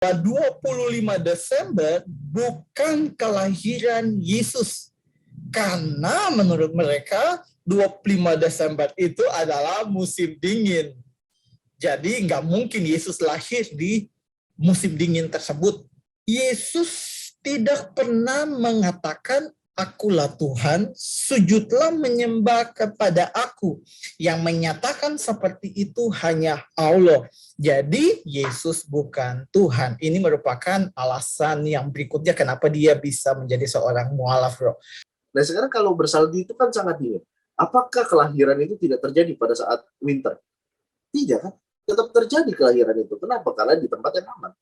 25 Desember bukan kelahiran Yesus. Karena menurut mereka 25 Desember itu adalah musim dingin. Jadi nggak mungkin Yesus lahir di musim dingin tersebut. Yesus tidak pernah mengatakan, "Akulah Tuhan, sujudlah menyembah kepada aku." Yang menyatakan seperti itu hanya Allah. Jadi Yesus bukan Tuhan. Ini merupakan alasan yang berikutnya kenapa dia bisa menjadi seorang mualaf, bro. Nah sekarang kalau bersalju itu kan sangat dingin. Apakah kelahiran itu tidak terjadi pada saat winter? Tidak kan? Tetap terjadi kelahiran itu. Kenapa? Karena di tempat yang aman.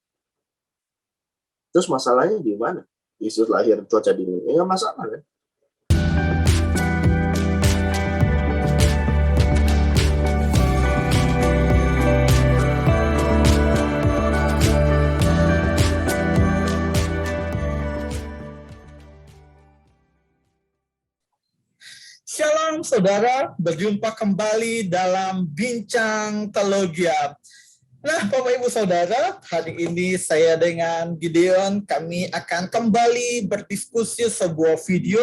Terus masalahnya di mana? Yesus lahir cuaca dingin. Ya nggak masalah kan? Shalom saudara, berjumpa kembali dalam Bincang Teologia. Nah, Bapak Ibu Saudara, hari ini saya dengan Gideon, kami akan kembali berdiskusi sebuah video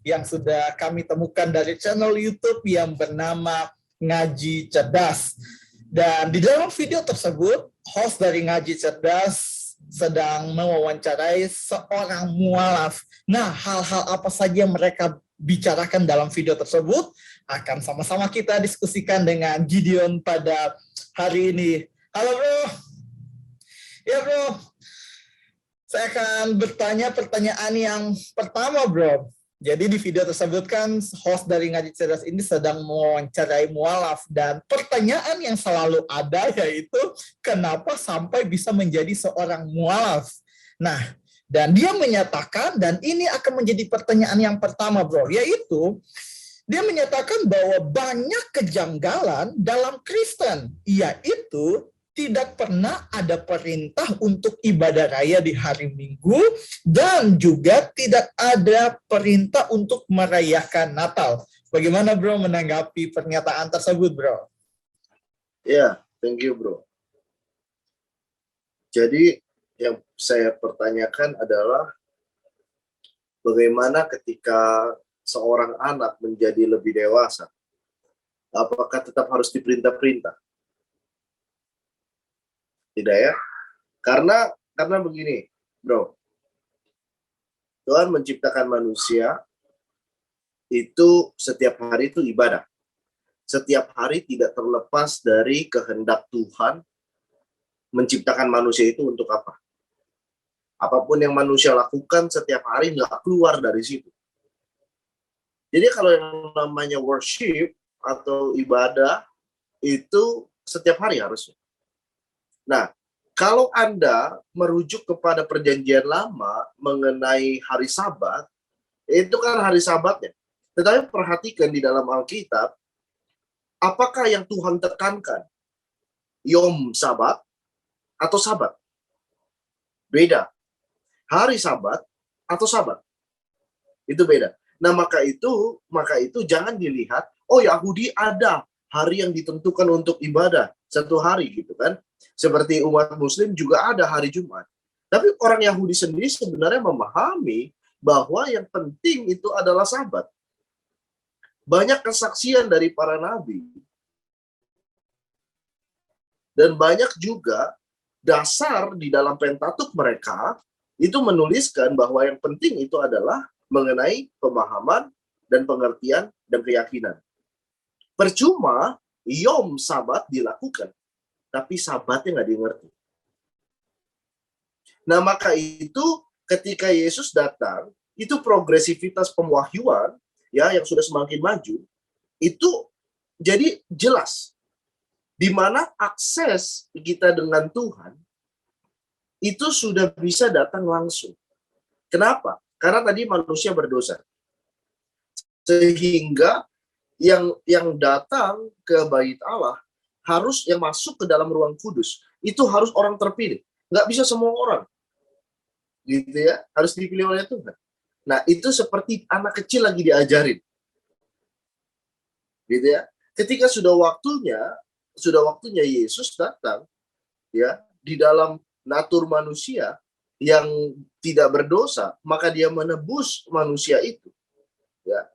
yang sudah kami temukan dari channel YouTube yang bernama Ngaji Cerdas. Dan di dalam video tersebut, host dari Ngaji Cerdas sedang mewawancarai seorang mualaf. Nah, hal-hal apa saja mereka bicarakan dalam video tersebut akan sama-sama kita diskusikan dengan Gideon pada hari ini. Halo bro. Ya bro, saya akan bertanya pertanyaan yang pertama bro. Jadi di video tersebut kan host dari Ngaji Cerdas ini sedang mewawancarai mualaf. Dan pertanyaan yang selalu ada yaitu kenapa sampai bisa menjadi seorang mualaf. Nah, dan dia menyatakan, dan ini akan menjadi pertanyaan yang pertama bro, yaitu dia menyatakan bahwa banyak kejanggalan dalam Kristen, yaitu tidak pernah ada perintah untuk ibadah raya di hari Minggu dan juga tidak ada perintah untuk merayakan Natal. Bagaimana bro menanggapi pernyataan tersebut bro? Ya, thank you bro. Jadi yang saya pertanyakan adalah bagaimana ketika seorang anak menjadi lebih dewasa, apakah tetap harus diperintah-perintah? Tidak ya? Karena begini, bro. Tuhan menciptakan manusia itu setiap hari itu ibadah. Setiap hari tidak terlepas dari kehendak Tuhan menciptakan manusia itu untuk apa? Apapun yang manusia lakukan setiap hari nggak keluar dari situ. Jadi kalau yang namanya worship atau ibadah itu setiap hari harusnya. Nah, kalau Anda merujuk kepada perjanjian lama mengenai hari Sabat, itu kan hari Sabatnya. Tetapi perhatikan di dalam Alkitab, apakah yang Tuhan tekankan? Yom Sabat atau Sabat? Beda. Hari Sabat atau Sabat? Itu beda. Nah, maka itu jangan dilihat, oh Yahudi ada hari yang ditentukan untuk ibadah satu hari gitu kan. Seperti umat Muslim juga ada hari Jumat. Tapi orang Yahudi sendiri sebenarnya memahami bahwa yang penting itu adalah Sabat. Banyak kesaksian dari para nabi. Dan banyak juga dasar di dalam Pentatuk mereka itu menuliskan bahwa yang penting itu adalah mengenai pemahaman dan pengertian dan keyakinan. Percuma Yom Sabat dilakukan, tapi Sabatnya nggak dimengerti. Nah, maka itu ketika Yesus datang, itu progresivitas pewahyuan ya yang sudah semakin maju, itu jadi jelas di mana akses kita dengan Tuhan itu sudah bisa datang langsung. Kenapa? Karena tadi manusia berdosa. Sehingga yang datang ke bait Allah harus yang masuk ke dalam ruang kudus itu harus orang terpilih, nggak bisa semua orang, gitu ya, harus dipilih oleh Tuhan. Nah itu seperti anak kecil lagi diajarin, gitu ya. Ketika sudah waktunya Yesus datang, ya di dalam natur manusia yang tidak berdosa, maka dia menebus manusia itu. Ya,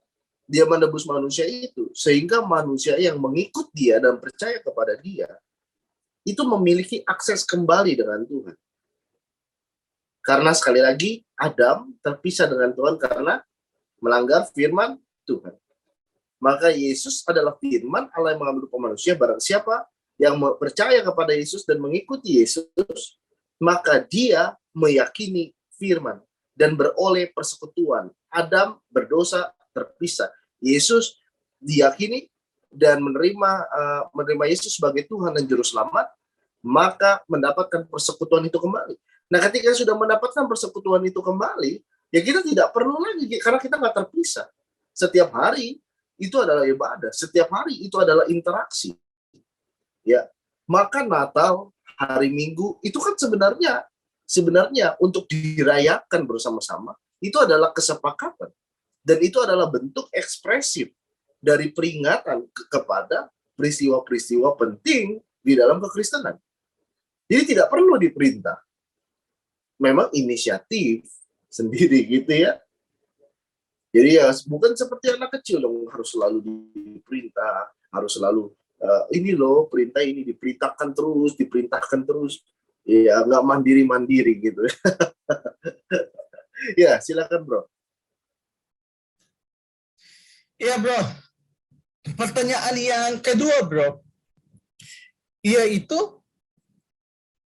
dia menebus manusia itu sehingga manusia yang mengikut dia dan percaya kepada dia itu memiliki akses kembali dengan Tuhan. Karena sekali lagi Adam terpisah dengan Tuhan karena melanggar firman Tuhan. Maka Yesus adalah firman Allah yang mengambil rupa manusia. Barang siapa yang percaya kepada Yesus dan mengikuti Yesus, maka dia meyakini firman dan beroleh persekutuan. Adam berdosa terpisah. Yesus diyakini dan menerima Yesus sebagai Tuhan dan Juru Selamat, maka mendapatkan persekutuan itu kembali. Nah, ketika sudah mendapatkan persekutuan itu kembali, ya kita tidak perlu lagi karena kita nggak terpisah. Setiap hari itu adalah ibadah, setiap hari itu adalah interaksi. Ya, maka Natal, hari Minggu itu kan sebenarnya untuk dirayakan bersama-sama itu adalah kesepakatan dan itu adalah bentuk ekspresif dari peringatan kepada peristiwa-peristiwa penting di dalam kekristenan. Jadi tidak perlu diperintah. Memang inisiatif sendiri gitu ya. Jadi ya bukan seperti anak kecil dong harus selalu diperintah, harus selalu ini loh perintah ini diperintahkan terus. Ya nggak mandiri gitu. Ya silakan bro. Ya bro, pertanyaan yang kedua bro, yaitu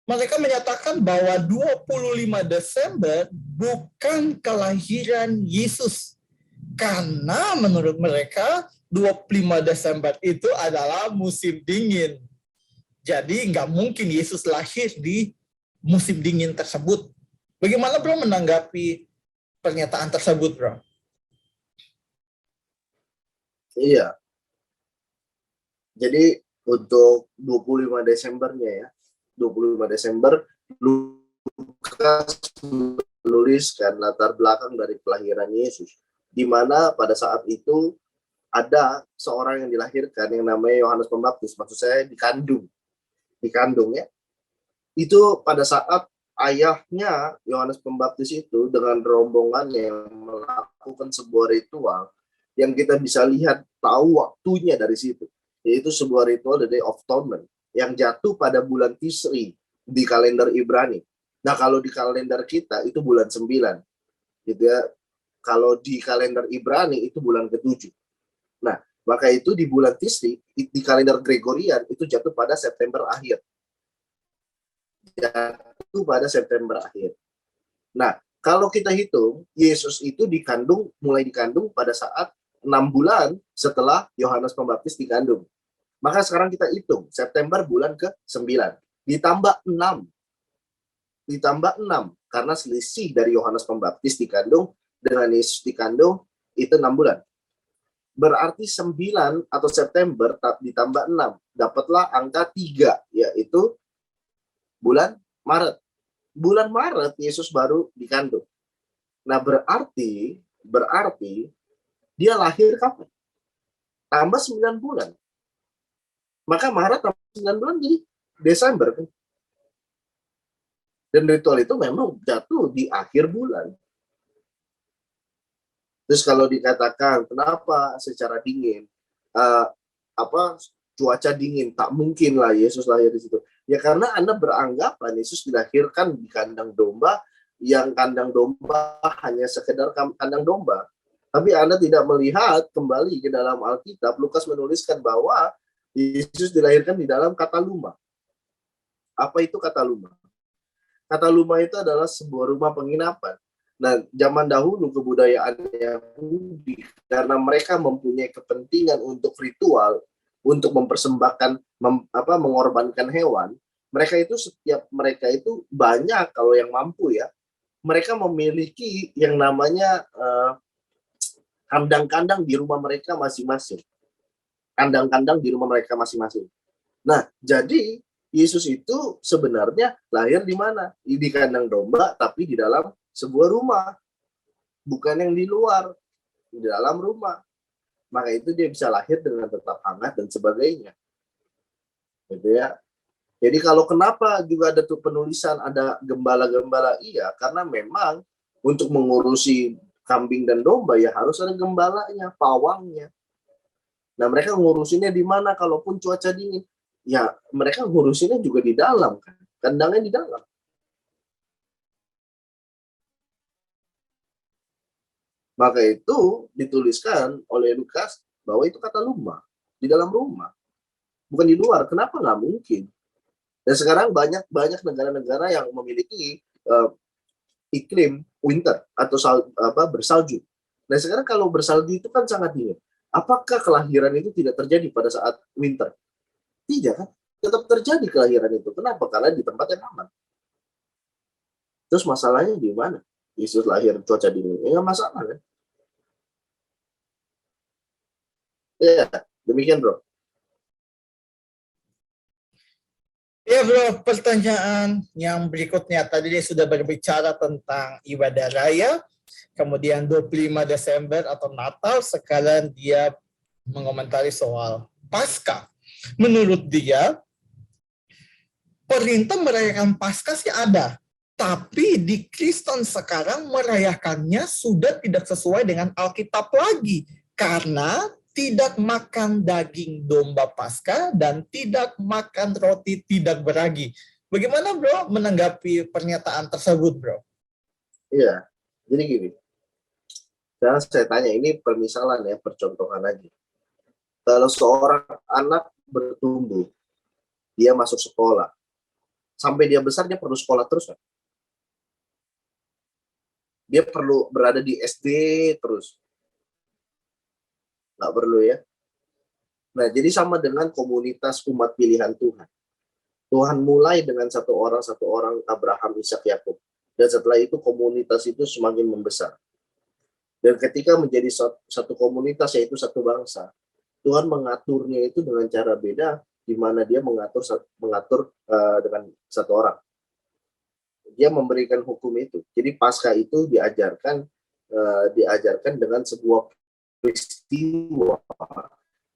mereka menyatakan bahwa 25 Desember bukan kelahiran Yesus. Karena menurut mereka 25 Desember itu adalah musim dingin. Jadi nggak mungkin Yesus lahir di musim dingin tersebut. Bagaimana bro menanggapi pernyataan tersebut bro? Iya. Jadi untuk 25 Desembernya ya, 25 Desember Lukas menuliskan latar belakang dari kelahiran Yesus, di mana pada saat itu ada seorang yang dilahirkan yang namanya Yohanes Pembaptis, maksud saya dikandung ya. Itu pada saat ayahnya Yohanes Pembaptis itu dengan rombongannya melakukan sebuah ritual yang kita bisa lihat tahu waktunya dari situ, yaitu sebuah ritual the Day of Atonement yang jatuh pada bulan Tisri di kalender Ibrani. Nah, kalau di kalender kita itu bulan 9 gitu ya. Kalau di kalender Ibrani itu bulan ke-7. Nah, maka itu di bulan Tisri di kalender Gregorian itu jatuh pada September akhir. Jatuh pada September akhir. Nah, kalau kita hitung, Yesus itu mulai dikandung pada saat 6 bulan setelah Yohanes Pembaptis dikandung. Maka sekarang kita hitung, September bulan ke-9. Ditambah 6. Karena selisih dari Yohanes Pembaptis dikandung dengan Yesus dikandung itu 6 bulan. Berarti 9 atau September ditambah 6. Dapatlah angka 3, yaitu bulan Maret. Bulan Maret Yesus baru dikandung. Nah, berarti dia lahir kapan? Tambah 9 bulan. Maka Maret tambah 9 bulan jadi Desember. Dan ritual itu memang jatuh di akhir bulan. Terus kalau dikatakan kenapa secara dingin, cuaca dingin, tak mungkin lah Yesus lahir di situ. Ya karena Anda beranggapan Yesus dilahirkan di kandang domba, yang kandang domba hanya sekedar kandang domba. Tapi Anda tidak melihat kembali ke dalam Alkitab, Lukas menuliskan bahwa Yesus dilahirkan di dalam kataluma. Apa itu kataluma? Kataluma itu adalah sebuah rumah penginapan. Nah, zaman dahulu kebudayaan Yahudi, karena mereka mempunyai kepentingan untuk ritual, untuk mempersembahkan, mengorbankan hewan, mereka itu banyak, kalau yang mampu ya, mereka memiliki yang namanya kandang-kandang di rumah mereka masing-masing. Kandang-kandang di rumah mereka masing-masing. Nah, jadi Yesus itu sebenarnya lahir di mana? Di kandang domba, tapi di dalam sebuah rumah. Bukan yang di luar, di dalam rumah. Maka itu dia bisa lahir dengan tetap hangat dan sebagainya. Gitu ya. Jadi kalau kenapa juga ada tuh penulisan ada gembala-gembala, iya karena memang untuk mengurusi kambing dan domba ya harus ada gembalanya, pawangnya. Nah mereka ngurusinnya di mana kalaupun cuaca dingin? Ya mereka ngurusinnya juga di dalam kan, kandangnya di dalam. Maka itu dituliskan oleh Lukas bahwa itu kata lumah di dalam rumah, bukan di luar. Kenapa nggak mungkin? Dan sekarang banyak negara-negara yang memiliki iklim winter atau bersalju. Nah sekarang kalau bersalju itu kan sangat dingin. Apakah kelahiran itu tidak terjadi pada saat winter? Tidak kan? Tetap terjadi kelahiran itu. Kenapa? Karena di tempat yang aman. Terus masalahnya di mana? Yesus lahir cuaca dingin. Ya nggak masalah kan? Ya, demikian bro. Ya bro, pertanyaan yang berikutnya tadi dia sudah berbicara tentang ibadah raya, kemudian 25 Desember atau Natal, sekarang dia mengomentari soal Paskah. Menurut dia, perintah merayakan Paskah sih ada, tapi di Kristen sekarang merayakannya sudah tidak sesuai dengan Alkitab lagi, karena tidak makan daging domba Paskah dan tidak makan roti tidak beragi. Bagaimana bro menanggapi pernyataan tersebut bro? Iya, jadi gini. Sekarang saya tanya, ini permisalan ya, percontohan aja. Kalau seorang anak bertumbuh, dia masuk sekolah, sampai dia besar dia perlu sekolah terus kan? Dia perlu berada di SD terus? Nggak perlu ya. Nah, jadi sama dengan komunitas umat pilihan Tuhan. Tuhan mulai dengan satu orang Abraham, Ishak, Yakub. Dan setelah itu komunitas itu semakin membesar. Dan ketika menjadi satu komunitas, yaitu satu bangsa, Tuhan mengaturnya itu dengan cara beda, di mana dia mengatur dengan satu orang. Dia memberikan hukum itu. Jadi Paskah itu diajarkan dengan sebuah peristiwa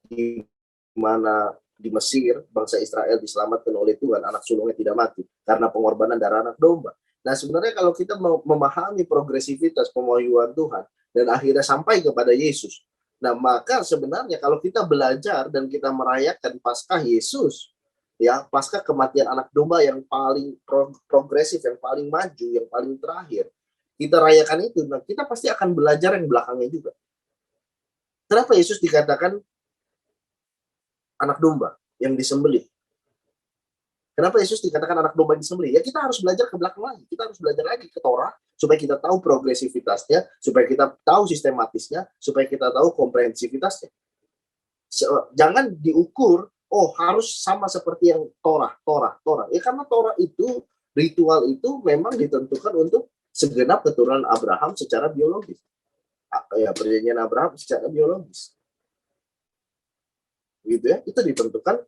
di mana di Mesir bangsa Israel diselamatkan oleh Tuhan, anak sulungnya tidak mati karena pengorbanan darah anak domba. Nah sebenarnya kalau kita memahami progresivitas pewahyuan Tuhan dan akhirnya sampai kepada Yesus, nah maka sebenarnya kalau kita belajar dan kita merayakan Paskah Yesus, ya Paskah kematian anak domba yang paling progresif, yang paling maju, yang paling terakhir, kita rayakan itu, nah kita pasti akan belajar yang belakangnya juga. Kenapa Yesus dikatakan anak domba yang disembelih? Kenapa Yesus dikatakan anak domba yang disembelih? Ya kita harus belajar ke belakang lagi. Kita harus belajar lagi ke Torah supaya kita tahu progresivitasnya, supaya kita tahu sistematisnya, supaya kita tahu komprehensivitasnya. Jangan diukur, oh harus sama seperti yang Torah. Ya karena Torah itu, ritual itu memang ditentukan untuk segenap keturunan Abraham secara biologis. Ya perjanjian Abraham secara biologis. Gitu ya, itu ditentukan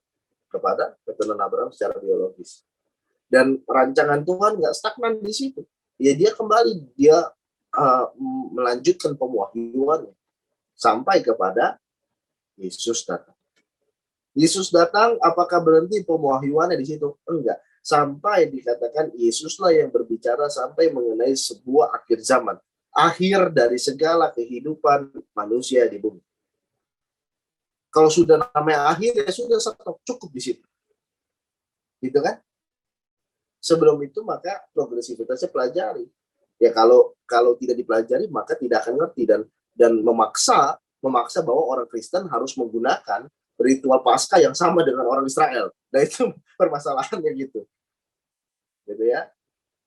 kepada keturunan Abraham secara biologis. Dan rancangan Tuhan nggak stagnan di situ. Ya dia kembali, dia melanjutkan pewahyuannya sampai kepada Yesus datang. Yesus datang, apakah berhenti pewahyuannya di situ? Enggak. Sampai dikatakan Yesuslah yang berbicara sampai mengenai sebuah akhir zaman. Akhir dari segala kehidupan manusia di bumi. Kalau sudah namanya akhir, ya sudah cukup di situ. Gitu kan? Sebelum itu maka progresivitasnya pelajari. Ya kalau tidak dipelajari maka tidak akan ngerti dan memaksa bahwa orang Kristen harus menggunakan ritual Paskah yang sama dengan orang Israel. Nah itu permasalahannya gitu. Gitu ya.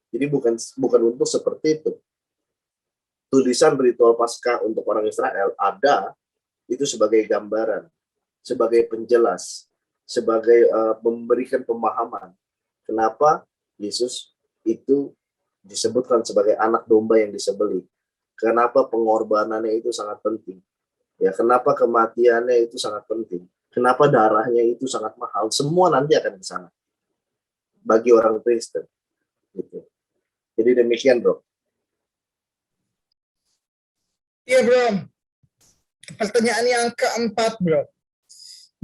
Jadi bukan untuk seperti itu. Tulisan ritual Paskah untuk orang Israel ada itu sebagai gambaran, sebagai penjelas, sebagai memberikan pemahaman. Kenapa Yesus itu disebutkan sebagai anak domba yang disembelih? Kenapa pengorbanannya itu sangat penting? Ya, kenapa kematiannya itu sangat penting? Kenapa darahnya itu sangat mahal? Semua nanti akan ke sana bagi orang Kristen. Gitu. Jadi demikian, bro. Iya bro. Pertanyaan yang keempat bro.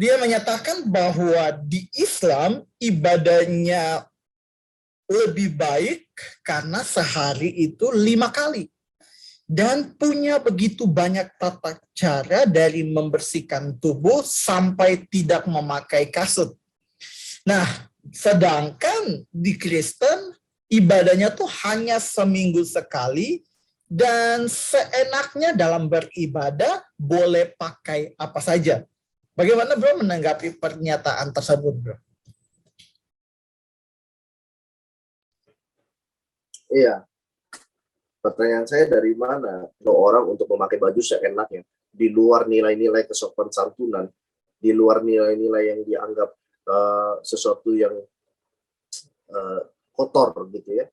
Dia menyatakan bahwa di Islam ibadahnya lebih baik karena sehari itu 5 kali. Dan punya begitu banyak tata cara dari membersihkan tubuh sampai tidak memakai kasut. Nah, sedangkan di Kristen ibadahnya tuh hanya seminggu sekali dan seenaknya dalam beribadah boleh pakai apa saja. Bagaimana bro menanggapi pernyataan tersebut bro? Iya, pertanyaan saya dari mana orang untuk memakai baju seenaknya di luar nilai-nilai kesopan santunan, di luar nilai-nilai yang dianggap sesuatu yang kotor gitu ya.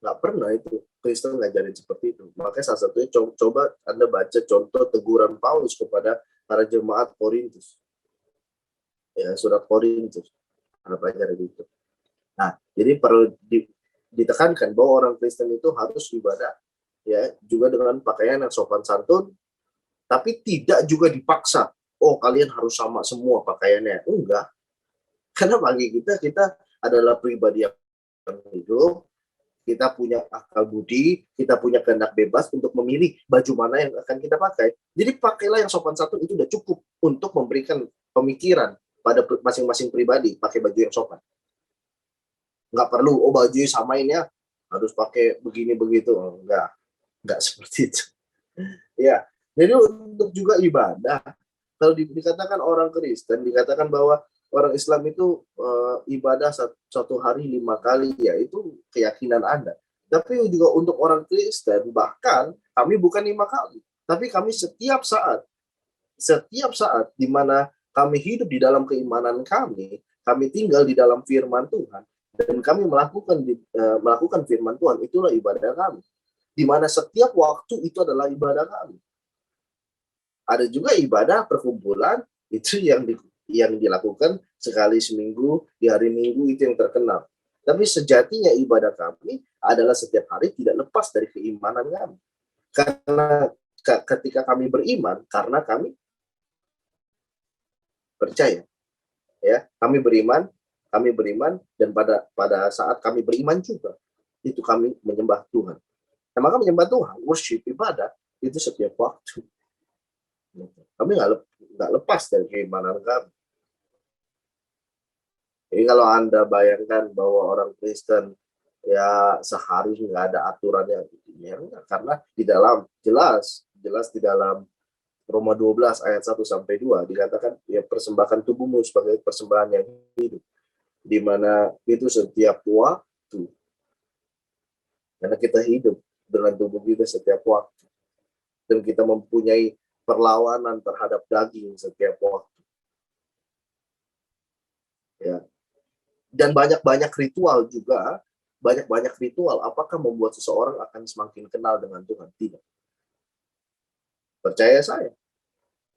Nggak pernah itu Kristen ngajarin seperti itu. Makanya salah satunya coba Anda baca contoh teguran Paulus kepada para jemaat Korintus. Ya, surat Korintus. Anda pelajari itu. Nah, jadi perlu ditekankan bahwa orang Kristen itu harus ibadah ya juga dengan pakaian yang sopan santun, tapi tidak juga dipaksa. Oh, kalian harus sama semua pakaiannya. Enggak. Karena bagi kita adalah pribadi yang hidup, kita punya akal budi, kita punya kehendak bebas untuk memilih baju mana yang akan kita pakai. Jadi pakailah yang sopan santun, itu udah cukup untuk memberikan pemikiran pada masing-masing pribadi, pakai baju yang sopan. Nggak perlu, oh bajunya samain ya, harus pakai begini begitu. Nggak seperti itu. Ya, jadi untuk juga ibadah, kalau dikatakan orang Kristen, dikatakan bahwa orang Islam itu ibadah satu hari 5 kali, ya itu keyakinan Anda. Tapi juga untuk orang Kristen, bahkan kami bukan 5 kali, tapi kami setiap saat di mana kami hidup di dalam keimanan kami tinggal di dalam firman Tuhan, dan kami melakukan firman Tuhan, itulah ibadah kami. Di mana setiap waktu itu adalah ibadah kami. Ada juga ibadah perkumpulan, itu yang dilakukan sekali seminggu, di hari Minggu, itu yang terkenal. Tapi sejatinya ibadah kami adalah setiap hari, tidak lepas dari keimanan kami. Karena ketika kami beriman, karena kami percaya, ya, kami beriman, dan pada saat kami beriman juga, itu kami menyembah Tuhan. Nah, maka menyembah Tuhan, worship, ibadah, itu setiap waktu. Kami nggak lepas dari keimanan kami. Jadi kalau Anda bayangkan bahwa orang Kristen ya sehari nggak ada aturannya, ya enggak, karena di dalam jelas di dalam Roma 12 ayat 1-2 dikatakan ya persembahkan tubuhmu sebagai persembahan yang hidup, di mana itu setiap waktu, karena kita hidup dengan tubuh kita setiap waktu, dan kita mempunyai perlawanan terhadap daging setiap waktu. Ya. Dan banyak-banyak ritual juga, banyak-banyak ritual. Apakah membuat seseorang akan semakin kenal dengan Tuhan? Tidak. Percaya saya.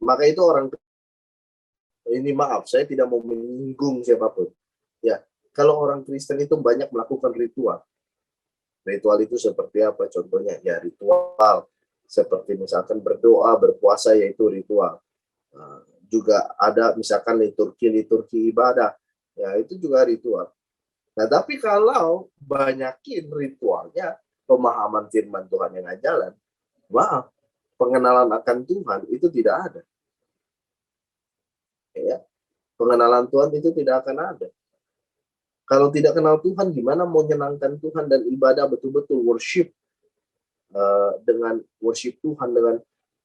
Maka itu ini maaf, saya tidak mau menyinggung siapapun. Ya, kalau orang Kristen itu banyak melakukan ritual. Ritual itu seperti apa? Contohnya ya ritual seperti misalkan berdoa, berpuasa, yaitu ritual. Juga ada misalkan liturgi ibadah, ya itu juga ritual. Nah, tapi kalau banyakin ritualnya, pemahaman firman Tuhan yang nggak jalan, maaf, pengenalan akan Tuhan itu tidak ada. Ya, pengenalan Tuhan itu tidak akan ada. Kalau tidak kenal Tuhan, gimana mau menyenangkan Tuhan dan ibadah betul-betul worship dengan worship Tuhan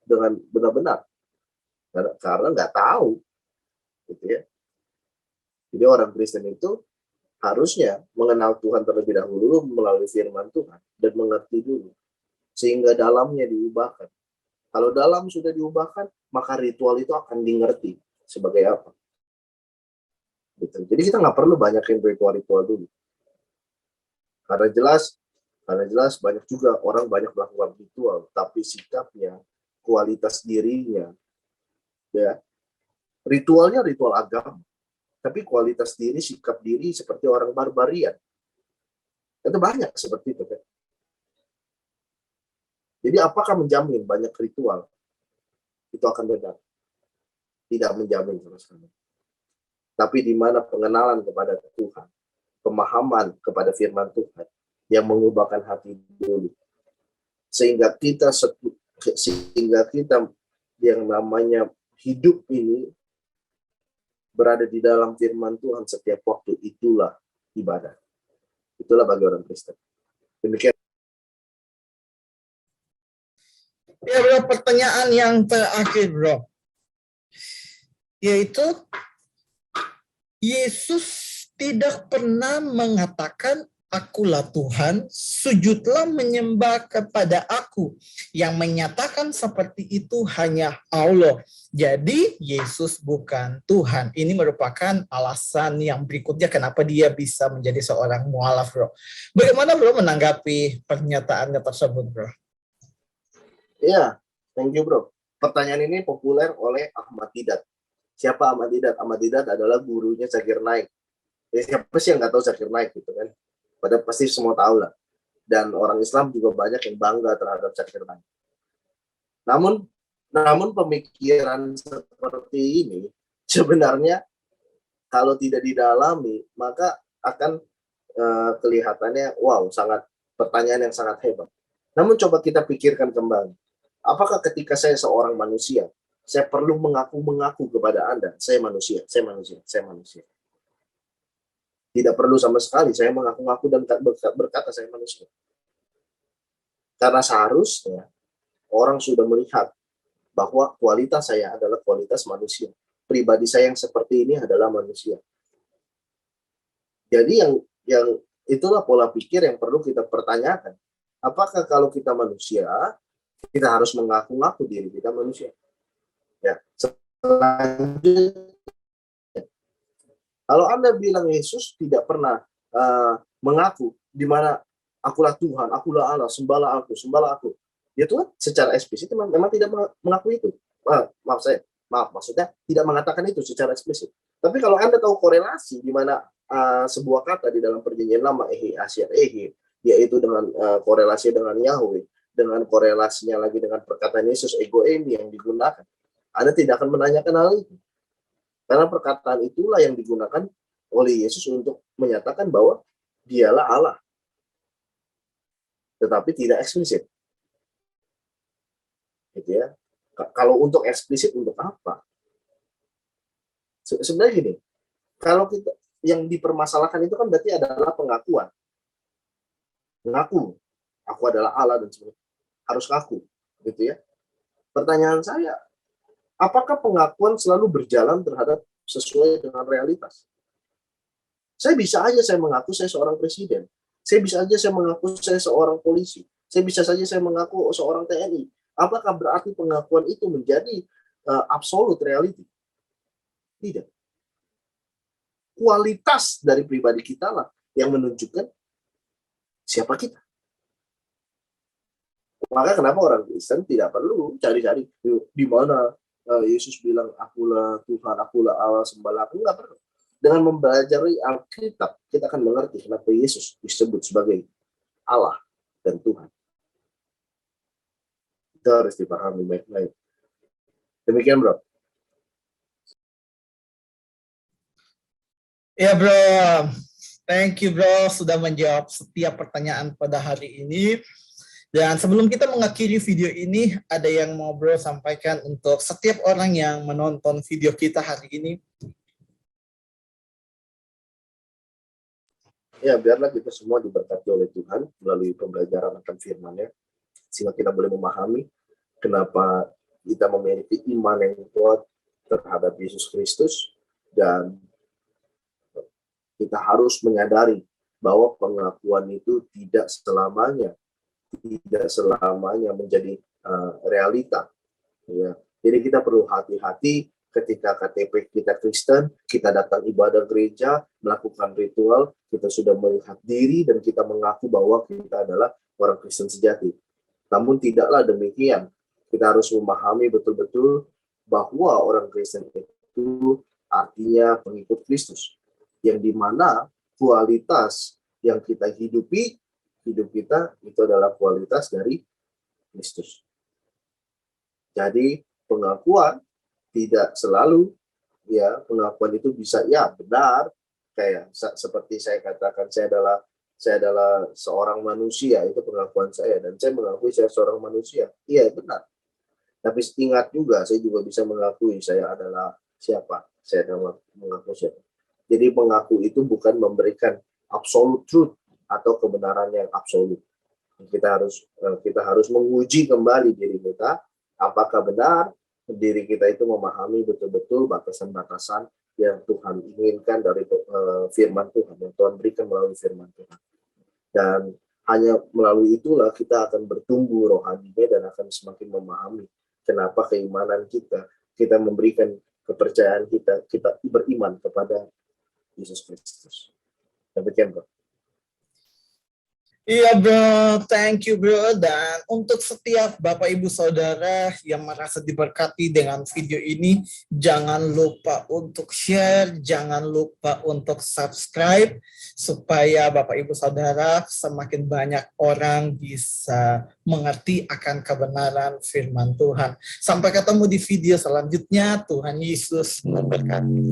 dengan benar-benar? Karena nggak tahu, gitu ya. Jadi orang Kristen itu harusnya mengenal Tuhan terlebih dahulu melalui firman Tuhan dan mengerti dulu sehingga dalamnya diubahkan. Kalau dalam sudah diubahkan, maka ritual itu akan dimengerti sebagai apa. Gitu. Jadi kita nggak perlu banyakin ritual-ritual dulu. Karena jelas banyak juga orang banyak melakukan ritual, tapi sikapnya, kualitas dirinya, ya ritualnya ritual agama, tapi kualitas diri, sikap diri seperti orang barbarian. Itu banyak seperti itu kan. Jadi apakah menjamin banyak ritual itu akan benar? Tidak menjamin sama sekali. tapi di mana pengenalan kepada Tuhan, pemahaman kepada firman Tuhan yang mengubahkan hati dulu. Sehingga kita yang namanya hidup ini berada di dalam firman Tuhan setiap waktu, itulah ibadah. Itulah bagi orang Kristen. Demikian. Ya bro, pertanyaan yang terakhir bro, yaitu Yesus tidak pernah mengatakan akulah Tuhan, sujudlah menyembah kepada aku. Yang menyatakan seperti itu hanya Allah. Jadi Yesus bukan Tuhan. Ini merupakan alasan yang berikutnya kenapa dia bisa menjadi seorang mualaf bro. Bagaimana bro menanggapi pernyataannya tersebut bro? Ya, thank you bro. Pertanyaan ini populer oleh Ahmad Didat. Siapa Ahmad Didat? Ahmad Didat adalah gurunya Zakir Naik. Ya, siapa sih yang nggak tahu Zakir Naik gitu kan? Padahal pasti semua tahu lah. Dan orang Islam juga banyak yang bangga terhadap Zakir Naik. Namun pemikiran seperti ini sebenarnya kalau tidak didalami maka akan kelihatannya wow, pertanyaan yang sangat hebat. Namun coba kita pikirkan kembali. Apakah ketika saya seorang manusia, saya perlu mengaku kepada Anda, saya manusia. Tidak perlu sama sekali saya mengaku-ngaku dan berkata saya manusia. Karena seharusnya orang sudah melihat bahwa kualitas saya adalah kualitas manusia. Pribadi saya yang seperti ini adalah manusia. Jadi yang itulah pola pikir yang perlu kita pertanyakan. Apakah kalau kita manusia, kita harus mengaku-ngaku diri kita manusia? Ya, selanjutnya, kalau Anda bilang Yesus tidak pernah mengaku di mana akulah Tuhan, akulah Allah, sembahlah aku. Ya Tuhan secara eksplisit memang tidak mengakui itu. Maksudnya tidak mengatakan itu secara eksplisit. Tapi kalau Anda tahu korelasi di mana sebuah kata di dalam perjanjian lama yaitu dengan korelasi dengan Yahweh, dengan korelasinya lagi dengan perkataan Yesus ego eimi yang digunakan, Anda tidak akan menanyakan hal itu. Karena perkataan itulah yang digunakan oleh Yesus untuk menyatakan bahwa dialah Allah. Tetapi tidak eksplisit. Gitu ya. Kalau untuk eksplisit untuk apa? Sebenarnya gini, kalau kita yang dipermasalahkan itu kan berarti adalah pengakuan. Mengaku, aku adalah Allah dan sebagainya. Harus ngaku, gitu ya. Pertanyaan saya, apakah pengakuan selalu berjalan terhadap sesuai dengan realitas? Saya bisa aja saya mengaku saya seorang presiden. Saya bisa aja saya mengaku saya seorang polisi. Saya bisa saja saya mengaku seorang TNI. Apakah berarti pengakuan itu menjadi absolute reality? Tidak. Kualitas dari pribadi kita lah yang menunjukkan siapa kita. Maka kenapa orang Kristen tidak perlu cari-cari di mana Yesus bilang akulah Tuhan, akulah Allah, sembahlah aku, nggak perlu. Dengan mempelajari Alkitab, kita akan mengerti kenapa Yesus disebut sebagai Allah dan Tuhan. Itu harus dipahami baik-baik. Demikian bro. Ya bro, thank you bro sudah menjawab setiap pertanyaan pada hari ini. Dan sebelum kita mengakhiri video ini, ada yang mau bro sampaikan untuk setiap orang yang menonton video kita hari ini? Ya, biarlah kita semua diberkati oleh Tuhan melalui pembelajaran akan firman-Nya, sehingga kita boleh memahami kenapa kita memiliki iman yang kuat terhadap Yesus Kristus, dan kita harus menyadari bahwa pengakuan itu tidak selamanya menjadi realita. Ya. Jadi kita perlu hati-hati ketika KTP kita Kristen, kita datang ibadah gereja, melakukan ritual, kita sudah melihat diri dan kita mengaku bahwa kita adalah orang Kristen sejati. Namun tidaklah demikian. Kita harus memahami betul-betul bahwa orang Kristen itu artinya pengikut Kristus, yang dimana kualitas yang kita hidup kita itu adalah kualitas dari Kristus. Jadi pengakuan tidak selalu ya pengakuan itu bisa ya benar, kayak seperti saya katakan saya adalah seorang manusia, itu pengakuan saya, dan saya mengakui saya seorang manusia, iya benar. Tapi ingat juga, saya juga bisa mengakui saya adalah siapa, saya adalah mengaku siapa. Jadi mengaku itu bukan memberikan absolute truth atau kebenaran yang absolut. Kita harus menguji kembali diri kita, apakah benar diri kita itu memahami betul-betul batasan-batasan yang Tuhan inginkan dari firman Tuhan, yang Tuhan berikan melalui firman Tuhan. Dan hanya melalui itulah kita akan bertumbuh rohaninya dan akan semakin memahami kenapa keimanan kita memberikan kepercayaan kita beriman kepada Yesus Kristus. Demikian, Bro. Iya bro, thank you bro. Dan untuk setiap Bapak Ibu Saudara yang merasa diberkati dengan video ini, jangan lupa untuk share, jangan lupa untuk subscribe, supaya Bapak Ibu Saudara semakin banyak orang bisa mengerti akan kebenaran firman Tuhan. Sampai ketemu di video selanjutnya, Tuhan Yesus memberkati.